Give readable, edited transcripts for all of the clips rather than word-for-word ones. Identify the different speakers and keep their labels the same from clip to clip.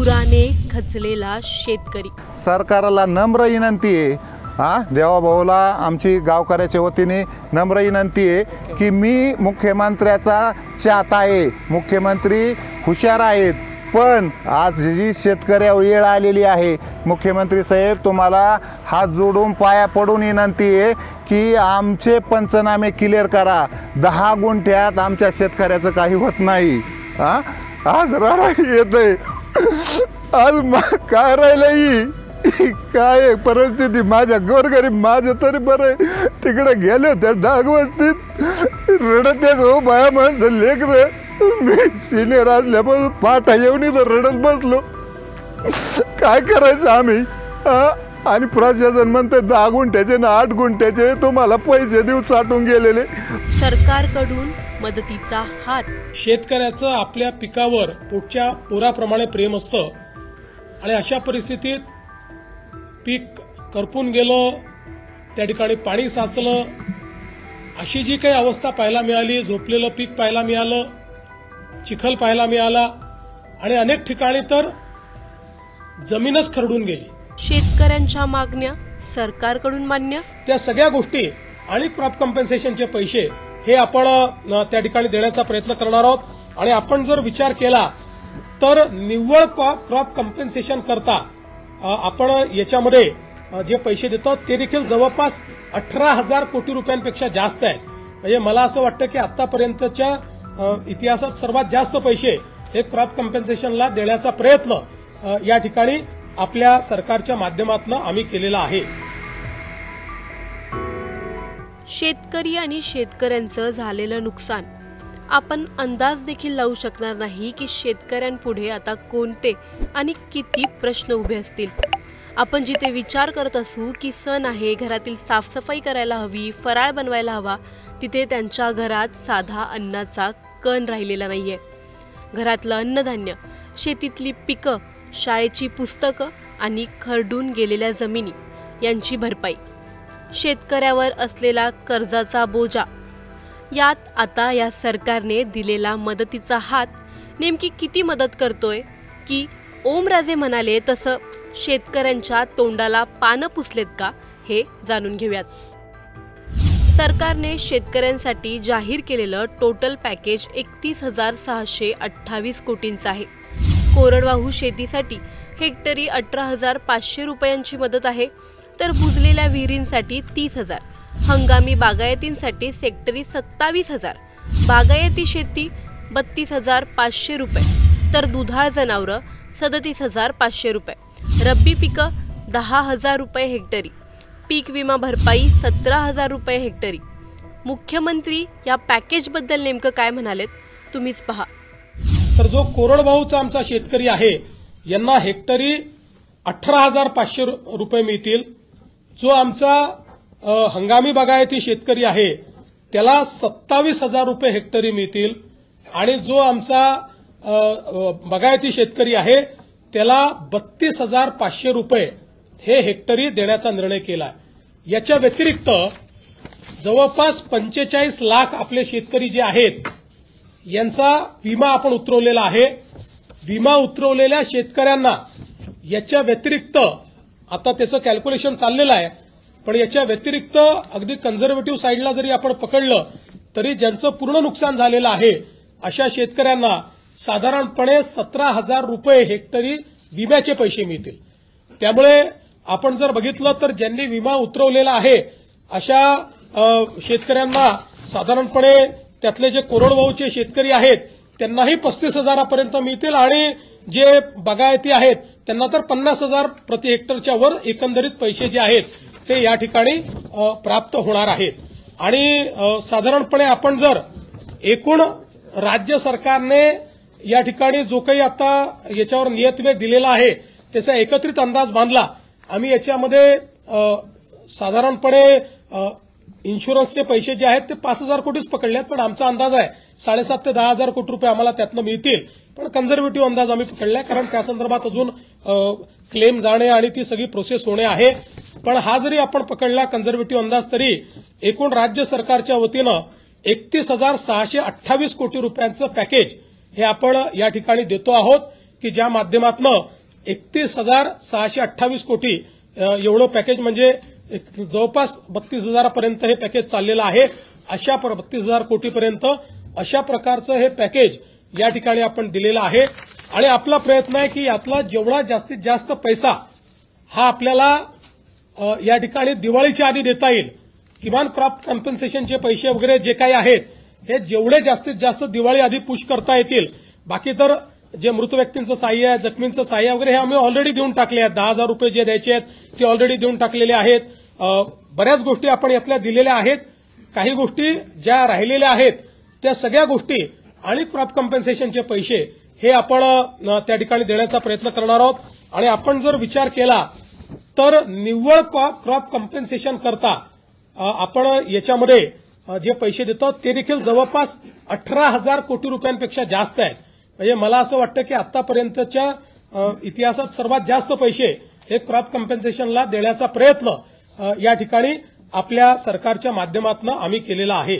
Speaker 1: पुराने खचलेला शेतकरी।
Speaker 2: सरकारला नम्र विनंती आहे, देवाभाऊला आमची गावकऱ्याच्या वतीने नम्र विनंती आहे की मी मुख्यमंत्र्याचा चाहता आहे, मुख्यमंत्री हुशार आहेत, पण आज जी शेतकऱ्यावर वेळ आलेली आहे, मुख्यमंत्री साहेब तुम्हाला हात जोडून पाया पडून विनंती आहे की आमचे पंचनामे क्लिअर करा। 10 गुंठ्यात आमच्या शेतकऱ्याचं काही होत नाही। आज रडा येतंय, आज काय राहिलं काय परिस्थिती, माझ्या गोरगरीब माझं तरी बरं तिकडे गेले त्या डाग वस्तीत रडतेच हो बाया माणसं लेकरं, मी सिनियर असल्यापासून पाठा येऊन इथं रडत बसलो, काय करायचं आम्ही? आणि प्रशासन म्हणते 10 गुंठ्याचे ना 8 गुंठ्याचे तुम्हाला पैसे देऊ साठून गेलेले।
Speaker 1: सरकारकडून मदतीचा हात।
Speaker 3: शेतकऱ्याचं आपल्या पिकावर पोटच्या पोराप्रमाणे प्रेम असतं आणि अशा परिस्थितीत पीक करपून गेलं, त्या ठिकाणी पाणी साचलं, अशी जी काही अवस्था पाहायला मिळाली, झोपलेलं पीक पाहायला मिळालं, चिखल पाहायला मिळाला आणि अनेक ठिकाणी तर जमीनच खरडून गेली।
Speaker 1: शेतकऱ्यांच्या मागण्या सरकारकडून मान्य,
Speaker 3: त्या सगळ्या गोष्टी आणि क्रॉप कॉम्पेन्सेशनचे पैसे हे आपण त्या ठिकाणी देण्याचा प्रयत्न करणार आहोत। आणि आपण जर विचार केला तर निव्वळ क्रॉप कॉम्पेन्सेशन करता आपण याच्यामध्ये जे पैसे देतो ते देखील जवळपास 18,000 कोटी रुपयांपेक्षा जास्त आहेत। म्हणजे मला असं वाटतं की आतापर्यंतच्या इतिहासात सर्वात जास्त पैसे हे क्रॉप कॉम्पेन्सेशनला देण्याचा प्रयत्न या ठिकाणी आपल्या सरकारच्या माध्यमातून आम्ही केलेला आहे।
Speaker 1: शेतकरी आणि शेतकऱ्यांचं झालेलं नुकसान आपण अंदाज देखील लावू शकणार नाही की शेतकऱ्यांपुढे आता कोणते आणि किती प्रश्न उभे असतील। आपण जिथे विचार करत असू की सण आहे, घरातील साफसफाई करायला हवी, फराळ बनवायला हवा, तिथे त्यांच्या घरात साधा अन्नाचा कण राहिलेला नाहीये। घरातलं अन्नधान्य, शेतीतली पिकं, शाळेची पुस्तकं आणि खरडून गेलेल्या जमिनी यांची भरपाई, शेतकऱ्यावर असलेला कर्जाचा बोजा, यात आता या सरकारने दिलेला मदतीचा हात नेमकी किती मदत करतोय? की ओमराजे म्हणाले तसं शेतकऱ्यांच्या तोंडाला पानं पुसलेत का, हे जाणून घेऊयात। सरकारने शेतकऱ्यांसाठी जाहीर केलेलं टोटल पॅकेज 31,628 कोटींचं आहे। कोरडवाहू शेतीसाठी हेक्टरी 18,500 रुपयांची मदत आहे, तर बुजलेल्या विहिरींसाठी 30,000, हंगामी बागायतींसाठी सेक्टरी 27,000, बागायती शेती 32,500 रुपये, तर दुधाळ जनावरं 37,500 रुपये, रब्बी पिकं 10,000 रुपये हेक्टरी, पीक विमा भरपाई 17,000 रुपये हेक्टरी। मुख्यमंत्री या पॅकेजबद्दल नेमकं काय म्हणालेत तुम्हीच पहा।
Speaker 3: तर जो कोरडवाहूचा आमचा शेतकरी आहे यांना हेक्टरी 18,500 रुपये मिळतील। जो आमचा हंगामी बागायती शेतकरी आहे त्याला 27,000 रुपये हेक्टरी मिळतील आणि जो आमचा बागायती शेतकरी आहे त्याला 32,500 रुपये हे हेक्टरी देण्याचा निर्णय केला। याच्या व्यतिरिक्त जवळपास 45 लाख आपले शेतकरी जे आहेत यांचा विमा आपण उतरवलेला आहे। विमा उतरवलेल्या शेतकऱ्यांना याच्या व्यतिरिक्त आता त्याचं कॅल्क्युलेशन चाललेलं आहे, पण याच्या व्यतिरिक्त अगदी कन्झर्वेटिव्ह साईडला जरी आपण पकडलं तरी ज्यांचं पूर्ण नुकसान झालेलं आहे अशा शेतकऱ्यांना साधारणपणे 17,000 रुपये हेक्टरी विम्याचे पैसे मिळतील। त्यामुळे आपण जर बघितलं तर ज्यांनी विमा उतरवलेला आहे अशा शेतकऱ्यांना साधारणपणे त्यातले जे कोरडवाहूचे शेतकरी आहेत त्यांनाही 35,000 मिळतील आणि जे बागायती आहेत त्यांना तर 50,000 प्रति हेक्टरच्या वर एकंदरीत पैसे जे आहेत ते या ठिकाणी प्राप्त होणार आहेत। आणि साधारणपणे आपण जर एकूण राज्य सरकारने या ठिकाणी जो काही आता याच्यावर नियतव्यय दिलेला आहे त्याचा एकत्रित अंदाज बांधला, आम्ही याच्यामध्ये साधारणपणे इन्शुरन्सचे पैसे जे आहेत ते 5,000 कोटीच पकडले आहेत, पण आमचा अंदाज आहे 7,500 ते 10,000 कोटी रुपये आम्हाला त्यातनं मिळतील। पण कन्झर्वेटिव्ह अंदाज आम्ही पकडलाय, कारण त्या संदर्भात अजून क्लेम जाणे आणि ती सगळी प्रोसेस होणे आहे। पण हा जरी आपण पकडला कन्झर्वेटिव्ह अंदाज तरी एकूण राज्य सरकारच्या वतीनं 31,628 कोटी रुपयांचं पॅकेज हे आपण या ठिकाणी देतो आहोत। की ज्या माध्यमातून 31,628 कोटी एवढं पॅकेज म्हणजे जवळपास 32,000 पर्यंत हे पॅकेज चाललेलं आहे. अशा 32,000 कोटीपर्यंत अशा प्रकारचं हे पॅकेज या ठिकाणी आपण दिलेलं आहे. आणि आपला प्रयत्न आहे की यातला जेवढा जास्तीत जास्त पैसा हा आपल्याला या ठिकाणी दिवाळीच्या आधी देता येईल. किमान क्रॉप कॉम्पेन्सेशनचे पैसे वगैरे जे काही आहेत हे जेवढे जास्तीत जास्त दिवाळी आधी पुश करता येतील. बाकी तर जे मृत व्यक्तींचं सहाय्य आहे, जखमींचं सहाय्य वगैरे हे आम्ही ऑलरेडी देऊन टाकले आहेत. 10,000 रुपये जे द्यायचे आहेत ते ऑलरेडी देऊन टाकलेले आहेत. बऱ्याच गोष्टी आपण यातल्या दिलेल्या आहेत. काही गोष्टी ज्या राहिलेल्या आहेत त्या सगळ्या गोष्टी आणि क्रॉप कॉम्पेन्सेशनचे पैसे हे आपण त्या ठिकाणी देण्याचा प्रयत्न करणार आहोत. आणि आपण जर विचार केला तर निव्वळ क्रॉप कॉम्पेन्सेशन करता आपण याच्यामध्ये जे पैसे देतो ते देखील जवळपास 18,000 कोटी रुपयांपेक्षा जास्त आहेत. म्हणजे मला असं वाटतं की आतापर्यंतच्या इतिहासात सर्वात जास्त पैसे हे क्रॉप कॉम्पेन्सेशनला देण्याचा प्रयत्न या ठिकाणी आपल्या सरकारच्या माध्यमातून आम्ही केलेला आहे.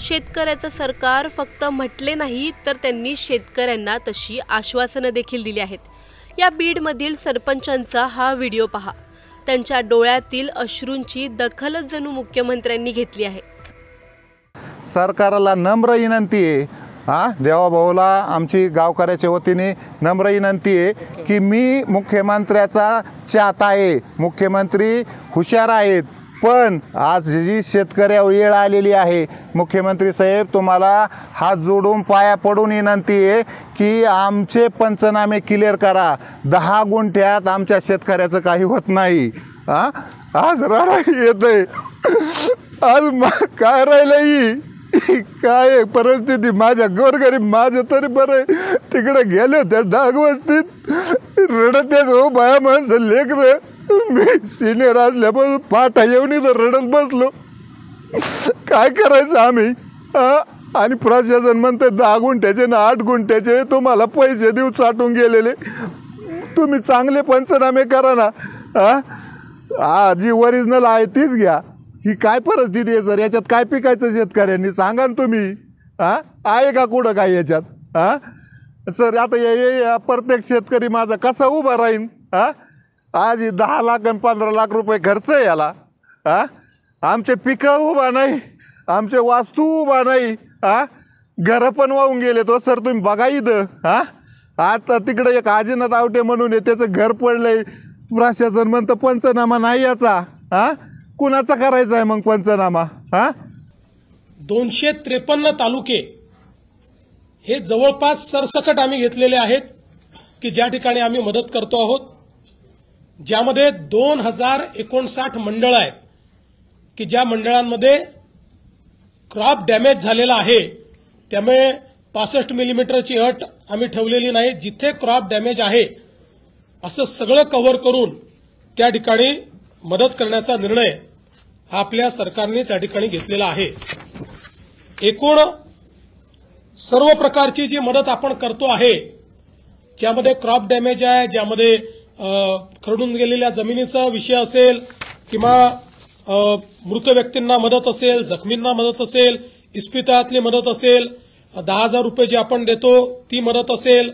Speaker 1: शेतकऱ्याचं सरकार फक्त म्हटले नाही तर त्यांनी शेतकऱ्यांना तशी आश्वासनं देखील दिली आहेत. या बीडमधील सरपंचांचा हा व्हिडिओ पहा. त्यांच्या डोळ्यातील अश्रूंची दखलच जणू मुख्यमंत्र्यांनी घेतली आहे.
Speaker 2: सरकारला नम्र विनंती आहे, देवाभाऊला आमची गावकऱ्याच्या वतीने नम्र विनंती आहे की मी मुख्यमंत्र्याचा चाहता आहे. मुख्यमंत्री हुशार आहेत, पण आज जी शेतकऱ्या वेळ आलेली आहे. मुख्यमंत्री साहेब, तुम्हाला हात जोडून पाया पडून विनंती आहे की आमचे पंचनामे क्लिअर करा. 10 गुंठ्यात आमच्या शेतकऱ्याचं काही होत नाही. आज रडा येतंय. आज काय राहिलंय, काय परिस्थिती. माझ्या गोरगरीब माझं तरी बरं तिकडे गेले त्या डागवस्तीत रडतेच हो बाया माणसं लेकरं. मी सिनियर असल्यापासून पाठा येऊन इथं रडत बसलो. काय करायचं आम्ही. आणि प्रशासन म्हणते 10 गुंठ्याचे ना 8 गुंठ्याचे तुम्हाला पैसे देऊ साठून गेलेले. तुम्ही चांगले पंचनामे करा ना. जी ओरिजिनल आहे तीच घ्या. ही काय परिस्थिती आहे सर, याच्यात काय पिकायचं शेतकऱ्यांनी सांगा ना तुम्ही. आहे का कुठं काय याच्यात सर. आता प्रत्येक शेतकरी माझा कसा उभा राहीन. आज 10 लाख आणि 15 लाख रुपये खर्च आहे याला. आमचे पिकं उभा नाही, आमचे वास्तू उभा नाही. घरं पण वाहून गेले तो सर. तुम्ही बघा इथं. आता तिकडे एक आजीनाथ आवटे म्हणून आहे, त्याचं घर पडलंय. प्रशासन म्हणतं पंचनामा नाही याचा. कुणाचा करायचा आहे मग पंचनामा.
Speaker 3: 253 तालुके हे जवळपास सरसकट आम्ही घेतलेले आहेत की ज्या ठिकाणी आम्ही मदत करतो आहोत. ज्यामध्ये 2059 मंडळ आहेत की ज्या मंडळांमध्ये क्रॉप डॅमेज झालेला आहे. त्यामुळे 65 मिलीमीटरची अट आम्ही ठेवलेली नाही. जिथे क्रॉप डॅमेज आहे असं सगळं कव्हर करून त्या ठिकाणी मदत करण्याचा निर्णय हा आपल्या सरकारने त्या ठिकाणी घेतलेला आहे. एकूण सर्व प्रकारची जी मदत आपण करतो आहे, ज्यामध्ये क्रॉप डॅमेज आहे, ज्यामध्ये खरडून गेलेल्या जमिनीचा विषय असेल किंवा मृत व्यक्तींना मदत असेल, जखमींना मदत असेल, इस्पितळातली मदत असेल, 10,000 रुपये जे आपण देतो ती मदत असेल,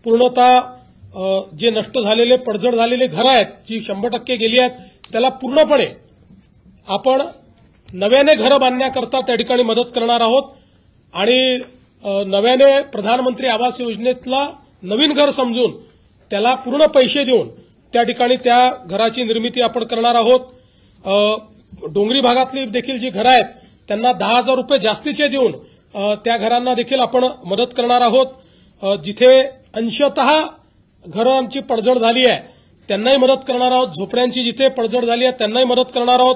Speaker 3: पूर्णतः जे नष्ट झालेले पडझड झालेले घरं आहेत जी 100% गेली आहेत त्याला पूर्णपणे आपण नव्याने घरं बांधण्याकरता त्या ठिकाणी मदत करणार आहोत. आणि नव्याने प्रधानमंत्री आवास योजनेतला नवीन घर समजून त्याला पूर्ण पैसे देऊन त्या ठिकाणी त्या घराची निर्मिती आपण करणार आहोत. डोंगरी भागातली देखील जी घरं आहेत त्यांना 10,000 रुपये जास्तीचे देऊन त्या घरांना देखील आपण मदत करणार आहोत. जिथे अंशतः घरांची पडझड झाली आहे त्यांनाही मदत करणार आहोत. झोपड्यांची जिथे पडझड झाली आहे त्यांनाही मदत करणार आहोत.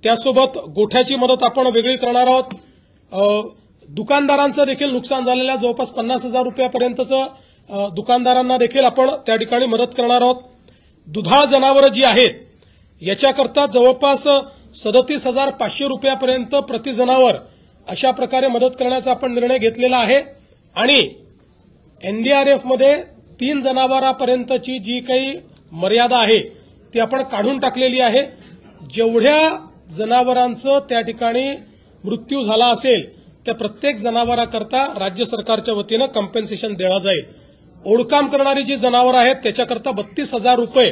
Speaker 3: त्यासोबत गोठ्याची मदत आपण वेगळी करणार आहोत. दुकानदारांचं देखील नुकसान झालेल्या जवळपास 50,000 रुपयापर्यंतचं दुकानदारांना देखील आपण त्या ठिकाणी मदत करणार आहोत. दुधाळ जनावरं जी आहेत याच्याकरता जवळपास 37,500 रुपयापर्यंत प्रति जनावर अशा प्रकारे मदत करण्याचा आपण निर्णय घेतलेला आहे. आणि एनडीआरएफमध्ये 3 जनावरांपर्यंतची जी काही मर्यादा आहे ती आपण काढून टाकलेली आहे. जेवढ्या जनावरांचं त्या ठिकाणी मृत्यू झाला असेल त्या प्रत्येक जनावराकरता राज्य सरकारच्या वतीनं कॉम्पेन्सेशन देण्यात जाईल. ओढकाम करणारी जी जनावरं आहेत त्याच्याकरता 32,000 रुपये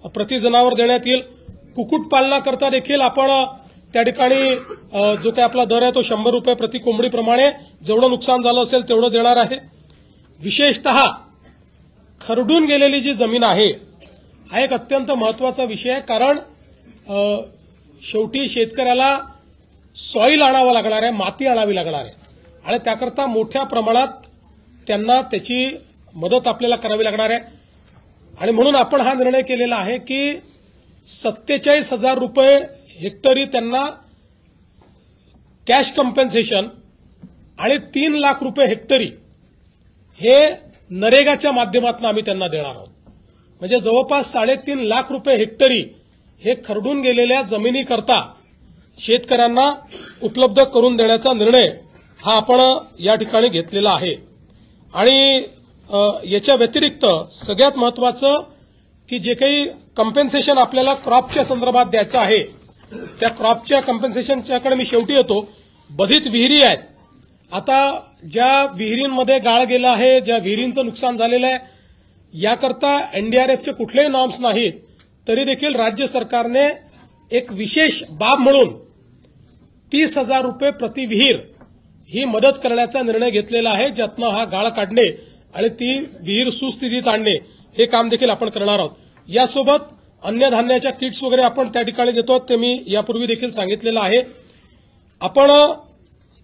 Speaker 3: प्रति जनावर देण्यात येईल. कुक्कुटपालनाकरता देखील आपण त्या ठिकाणी जो काही आपला दर आहे तो 100 रुपये प्रति कोंबडीप्रमाणे जेवढं नुकसान झालं असेल तेवढं देणार आहे. विशेषतः खरडून गेलेली जी जमीन आहे हा एक अत्यंत महत्वाचा विषय आहे. कारण शेवटी शेतकऱ्याला सॉईल आणावं लागणार आहे, माती आणावी लागणार आहे आणि त्याकरता मोठ्या प्रमाणात त्यांना त्याची मदत आपल्याला करावी लागणार आहे. आणि म्हणून आपण हा निर्णय केलेला आहे की 47,000 रुपये हेक्टरी त्यांना कॅश कॉम्पेन्सेशन आणि 3 लाख रुपये हेक्टरी हे नरेगाच्या माध्यमातून आम्ही त्यांना देणार आहोत. म्हणजे जवळपास 3.5 लाख रुपये हेक्टरी हे खरडून गेलेल्या जमिनीकरता शेतकऱ्यांना उपलब्ध करून देण्याचा निर्णय हा आपण या ठिकाणी घेतलेला आहे. आणि याच्या व्यतिरिक्त सगळ्यात महत्वाचं की जे काही कॉम्पेन्सेशन आपल्याला क्रॉपच्या संदर्भात द्यायचं आहे त्या क्रॉपच्या कॉम्पेन्सेशनच्याकडे मी शेवटी येतो. बधित विहिरी आहेत. आता ज्या विहिरींमध्ये गाळ गेला आहे, ज्या विहिरींचं नुकसान झालेलं आहे, याकरता एनडीआरएफचे कुठलेही नॉर्म्स नाहीत, तरी देखील राज्य सरकारने एक विशेष बाब म्हणून 30,000 रुपये प्रति विहीर ही मदत करण्याचा निर्णय घेतलेला आहे, ज्यातनं हा गाळ काढणे आणि ती विहीर सुस्थितीत आणणे हे काम देखील आपण करणार आहोत. यासोबत अन्नधान्याच्या किट्स वगैरे आपण त्या ठिकाणी देतो, ते मी यापूर्वी देखील सांगितलेलं आहे. आपण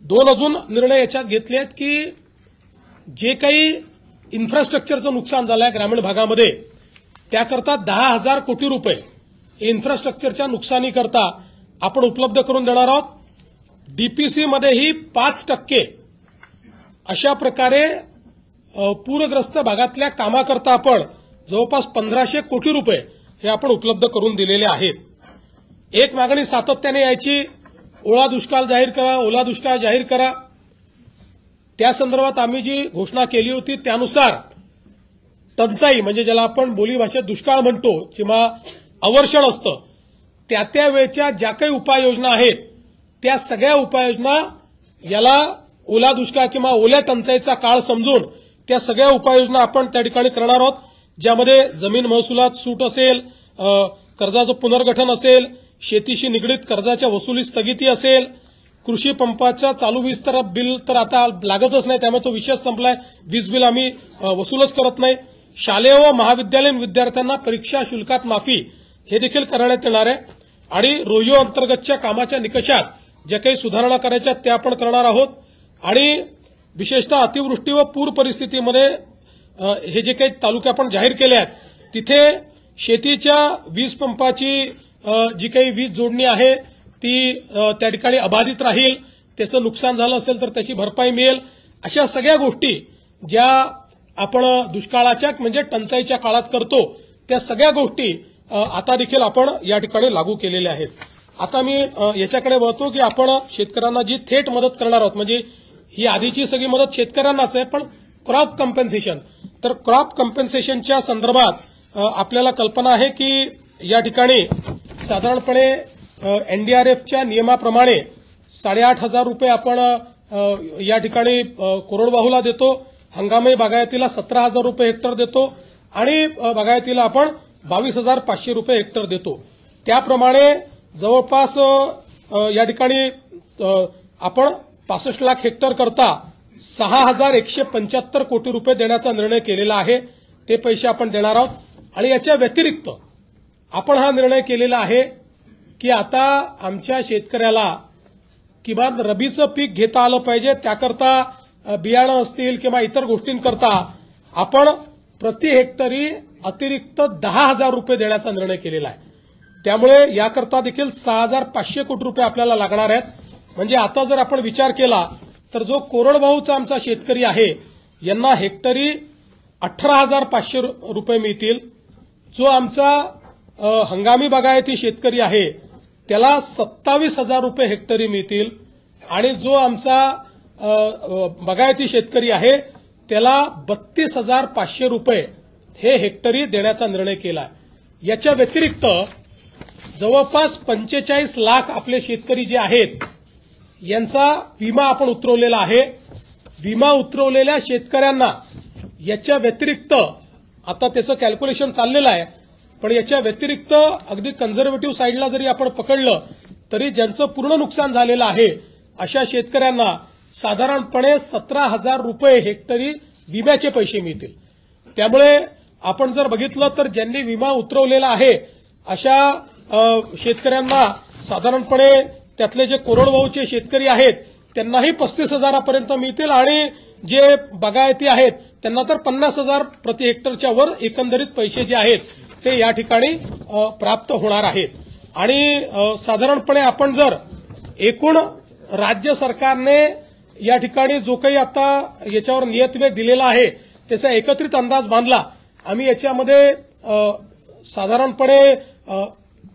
Speaker 3: 2 अजून निर्णय याच्यात घेतले आहेत की जे काही इन्फ्रास्ट्रक्चरचं नुकसान झालं आहे ग्रामीण भागामध्ये त्याकरता 10,000 कोटी रुपये इन्फ्रास्ट्रक्चरच्या नुकसानीकरता आपण उपलब्ध करून देणार आहोत. डीपीसीमध्येही 5% अशा प्रकारे पूरग्रस्त भागातल्या कामाकरता आपण जवळपास 1,500 कोटी रुपये हे आपण उपलब्ध करून दिलेले आहेत. एक मागणी सातत्याने यायची, ओला दुष्काळ जाहीर करा, ओला दुष्काळ जाहीर करा. त्या संदर्भात आम्ही जी घोषणा केली होती त्यानुसार टंचाई म्हणजे ज्याला आपण बोलीभाषेत दुष्काळ म्हणतो किंवा अवर्षण असतं, त्या वेळच्या ज्या काही उपाययोजना आहेत त्या सगळ्या उपाययोजना याला ओला दुष्काळ किंवा ओल्या टंचाईचा काळ समजून त्या सगळ्या उपाययोजना आपण त्या ठिकाणी करणार आहोत, ज्यामध्ये जमीन महसुलात सूट असेल, कर्जाचं पुनर्गठन असेल, शेतीशी निगडीत कर्जाच्या वसुली स्थगिती असेल, कृषी पंपाचा चालू वीज तर बिल तर आता लागतच नाही त्यामुळे तो विषय संपलाय, वीज बिल आम्ही वसूलच करत नाही. शालेय व महाविद्यालयीन विद्यार्थ्यांना परीक्षा शुल्कात माफी हे देखील करण्यात येणार आहे. आणि रोयो अंतर्गतच्या कामाच्या निकषात ज्या काही सुधारणा करायच्या त्या आपण करणार आहोत. आणि विशेषतः अतिवृष्टी व पूर परिस्थितीमध्ये हे जे काही तालुके आपण जाहीर केले आहेत तिथे शेतीच्या वीज पंपाची जी काही वीज जोडणी आहे ती त्या ठिकाणी अबाधित राहील, त्याचं नुकसान झालं असेल तर त्याची भरपाई मिळेल. अशा सगळ्या गोष्टी ज्या आपण दुष्काळाच्या म्हणजे टंचाईच्या काळात करतो त्या सगळ्या गोष्टी आता देखील आपण या ठिकाणी लागू केलेल्या आहेत. आता मी याच्याकडे वळतो की आपण शेतकऱ्यांना जी थेट मदत करणार आहोत, म्हणजे ही आधीची सगळी मदत शेतकऱ्यांनाच आहे, पण क्रॉप कॉम्पेन्सेशन. तर क्रॉप कॉम्पेन्सेशनच्या संदर्भात आपल्याला कल्पना आहे की या ठिकाणी साधारणपणे एनडीआरएफच्या नियमाप्रमाणे 8,500 रुपये आपण या ठिकाणी कोरडवाहूला देतो, हंगामी बागायतीला 17,000 रुपये हेक्टर देतो आणि बागायतीला आपण 22,500 रुपये हेक्टर देतो. त्याप्रमाणे जवळपास या ठिकाणी आपण 65 लाख हेक्टर करता 6,175 कोटी रुपये देण्याचा निर्णय केलेला आहे. ते पैसे आपण देणार आहोत. आणि याच्या व्यतिरिक्त आपण हा निर्णय केलेला आहे की आता आमच्या शेतकऱ्याला किमान रबीचं पीक घेता आलं पाहिजे, त्याकरता बियाणं असतील किंवा इतर गोष्टींकरता आपण प्रति हेक्टरी अतिरिक्त 10,000 रुपये देण्याचा निर्णय केलेला आहे. त्यामुळे याकरता देखील 6,500 कोटी रुपये आपल्याला लागणार आहेत. म्हणजे आता जर आपण विचार केला तर जो कोरडवाहूचा आमचा शेतकरी आहे यांना हेक्टरी 18,500 रुपये मिळतील. जो आमचा हंगामी बागायती शेतकरी आहे त्याला 27,000 रुपये हेक्टरी मिळतील. आणि जो आमचा बागायती शेतकरी आहे त्याला 32,500 रुपये हे हेक्टरी देण्याचा निर्णय केला. याच्या व्यतिरिक्त जवळपास 45 लाख आपले शेतकरी जे आहेत यांचा विमा आपण उतरवलेला आहे. विमा उतरवलेल्या शेतकऱ्यांना याच्या व्यतिरिक्त आता त्याचं कॅल्क्युलेशन चाललेलं आहे, पण याच्या व्यतिरिक्त अगदी कन्झर्वेटिव्ह साईडला जरी आपण पकडलं तरी ज्यांचं पूर्ण नुकसान झालेलं आहे अशा शेतकऱ्यांना साधारणपणे 17,000 रुपये हेक्टरी विम्याचे पैसे मिळतील. त्यामुळे आपण जर बघितलं तर ज्यांनी विमा उतरवलेला आहे अशा शेतकऱ्यांना साधारणपणे त्यातले जे कोरडवाहूचे शेतकरी आहेत त्यांनाही 35,000पर्यंत मिळतील आणि जे बागायती आहेत त्यांना तर 50,000 प्रति हेक्टरच्या वर एकंदरीत पैसे जे आहेत ते या ठिकाणी प्राप्त होणार आहेत. आणि साधारणपणे आपण जर एकूण राज्य सरकारने या ठिकाणी जो काही आता याच्यावर नियतवेग दिलेला आहे त्याचा एकत्रित अंदाज बांधला. आम्ही याच्यामध्ये साधारणपणे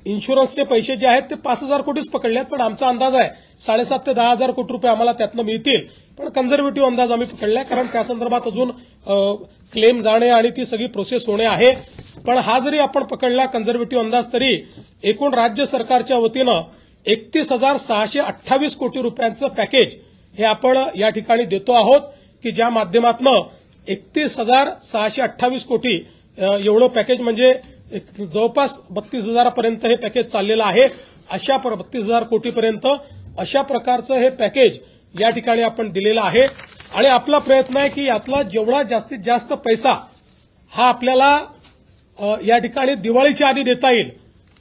Speaker 3: इन्शुरन्सचे पैसे जे आहेत ते 5,000 कोटीच पकडले आहेत, पण आमचा अंदाज आहे 7,500 ते 10,000 कोटी रुपये आम्हाला त्यातनं मिळतील. पण कन्झर्वेटिव्ह अंदाज आम्ही पकडलाय कारण त्या संदर्भात अजून क्लेम जाणे आणि ती सगळी प्रोसेस होणे आहे. पण हा जरी आपण पकडला कन्झर्वेटिव्ह अंदाज तरी एकूण राज्य सरकारच्या वतीनं 31,628 कोटी रुपयांचं पॅकेज हे आपण या ठिकाणी देतो आहोत की ज्या माध्यमातून 31,628 कोटी एवढं पॅकेज म्हणजे जवळपास 32,000पर्यंत हे पॅकेज चाललेलं आहे. अशा 32,000 कोटीपर्यंत अशा प्रकारचं हे पॅकेज या ठिकाणी आपण दिलेलं आहे. आणि आपला प्रयत्न आहे की यातला जेवढा जास्तीत जास्त पैसा हा आपल्याला या ठिकाणी दिवाळीच्या आधी देता येईल.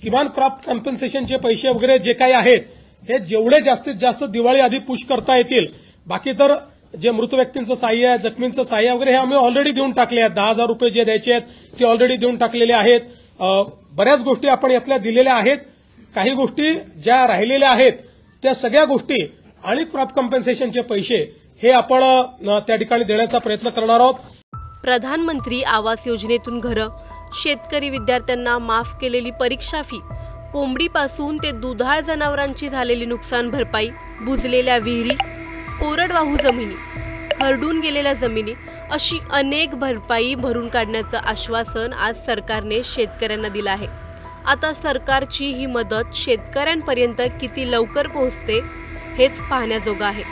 Speaker 3: किमान क्रॉप कॉम्पेन्सेशनचे पैसे वगैरे जे काही आहेत हे जेवढे जास्तीत जास्त दिवाळी आधी पुश करता येतील. बाकी तर जे मृत व्यक्तींचं सहाय्य आहे, जखमींचं सहाय्य वगैरे हे आम्ही ऑलरेडी देऊन टाकले आहेत. 10,000 रुपये जे द्यायचे आहेत ते ऑलरेडी देऊन टाकलेले आहेत. बऱ्याच गोष्टी आपण यातल्या दिलेल्या आहेत. काही गोष्टी ज्या राहिलेल्या आहेत त्या सगळ्या गोष्टी आणि क्रॉप कॉम्पेन्सेशनचे पैसे हे आपण त्या ठिकाणी देण्याचा प्रयत्न करणार आहोत.
Speaker 1: प्रधानमंत्री आवास योजनेतून घरं, शेतकरी विद्यार्थ्यांना माफ केलेली परीक्षा फी, कोंबडीपासून ते दुधाळ जनावरांची झालेली नुकसान भरपाई, बुजलेल्या विहिरी, कोरडवाहू जमिनी, खरडून गेलेल्या जमिनी अशी अनेक भरपाई भरून काढण्याचं आश्वासन आज सरकारने शेतकऱ्यांना दिलं आहे. आता सरकारची ही मदत शेतकऱ्यांपर्यंत किती लवकर पोहोचते हेच पाहण्याजोगं आहे.